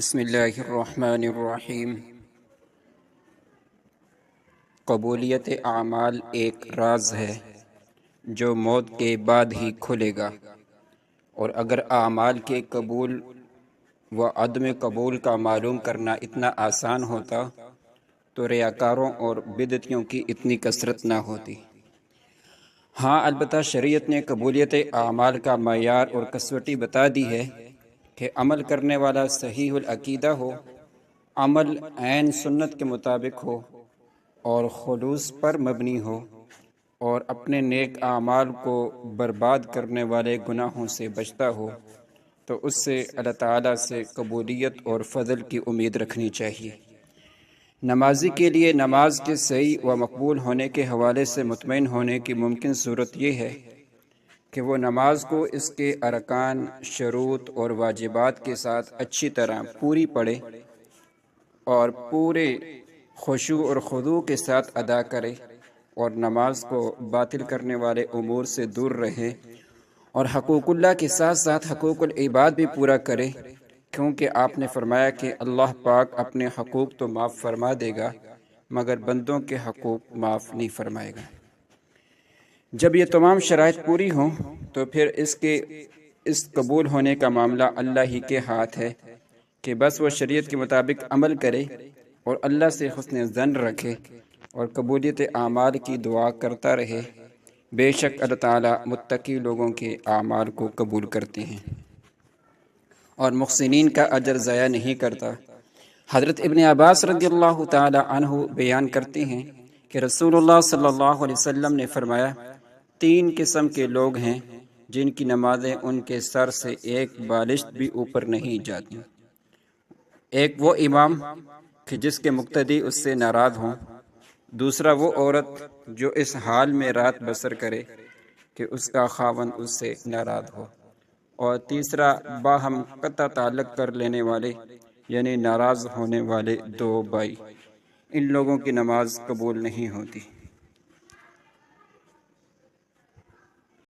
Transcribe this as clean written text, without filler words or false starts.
بسم اللہ الرحمن الرحیم۔ قبولیت اعمال ایک راز ہے جو موت کے بعد ہی کھلے گا، اور اگر اعمال کے قبول و عدم قبول کا معلوم کرنا اتنا آسان ہوتا تو ریاکاروں اور بدعتیوں کی اتنی کثرت نہ ہوتی۔ ہاں، البتہ شریعت نے قبولیت اعمال کا معیار اور کسوٹی بتا دی ہے کہ عمل کرنے والا صحیح العقیدہ ہو، عمل عین سنت کے مطابق ہو اور خلوص پر مبنی ہو، اور اپنے نیک اعمال کو برباد کرنے والے گناہوں سے بچتا ہو، تو اس سے اللہ تعالیٰ سے قبولیت اور فضل کی امید رکھنی چاہیے۔ نمازی کے لیے نماز کے صحیح و مقبول ہونے کے حوالے سے مطمئن ہونے کی ممکن صورت یہ ہے کہ وہ نماز کو اس کے ارکان، شروط اور واجبات کے ساتھ اچھی طرح پوری پڑھے اور پورے خشوع اور خضوع کے ساتھ ادا کرے، اور نماز کو باطل کرنے والے امور سے دور رہے، اور حقوق اللہ کے ساتھ ساتھ حقوق العباد بھی پورا کرے، کیونکہ آپ نے فرمایا کہ اللہ پاک اپنے حقوق تو معاف فرما دے گا مگر بندوں کے حقوق معاف نہیں فرمائے گا۔ جب یہ تمام شرائط پوری ہوں تو پھر اس قبول ہونے کا معاملہ اللہ ہی کے ہاتھ ہے کہ بس وہ شریعت کے مطابق عمل کرے اور اللہ سے حسن ظن رکھے اور قبولیت اعمال کی دعا کرتا رہے۔ بے شک اللہ تعالیٰ متقی لوگوں کے اعمال کو قبول کرتے ہیں اور محسنین کا اجر ضائع نہیں کرتا۔ حضرت ابن عباس رضی اللہ تعالی عنہ بیان کرتے ہیں کہ رسول اللہ صلی اللہ علیہ وسلم نے فرمایا، 3 قسم کے لوگ ہیں جن کی نمازیں ان کے سر سے ایک بالشت بھی اوپر نہیں جاتی۔ ایک وہ امام کہ جس کے مقتدی اس سے ناراض ہوں، دوسرا وہ عورت جو اس حال میں رات بسر کرے کہ اس کا خاوند اس سے ناراض ہو، اور تیسرا باہم قطع تعلق کر لینے والے یعنی ناراض ہونے والے 2 بھائی۔ ان لوگوں کی نماز قبول نہیں ہوتی۔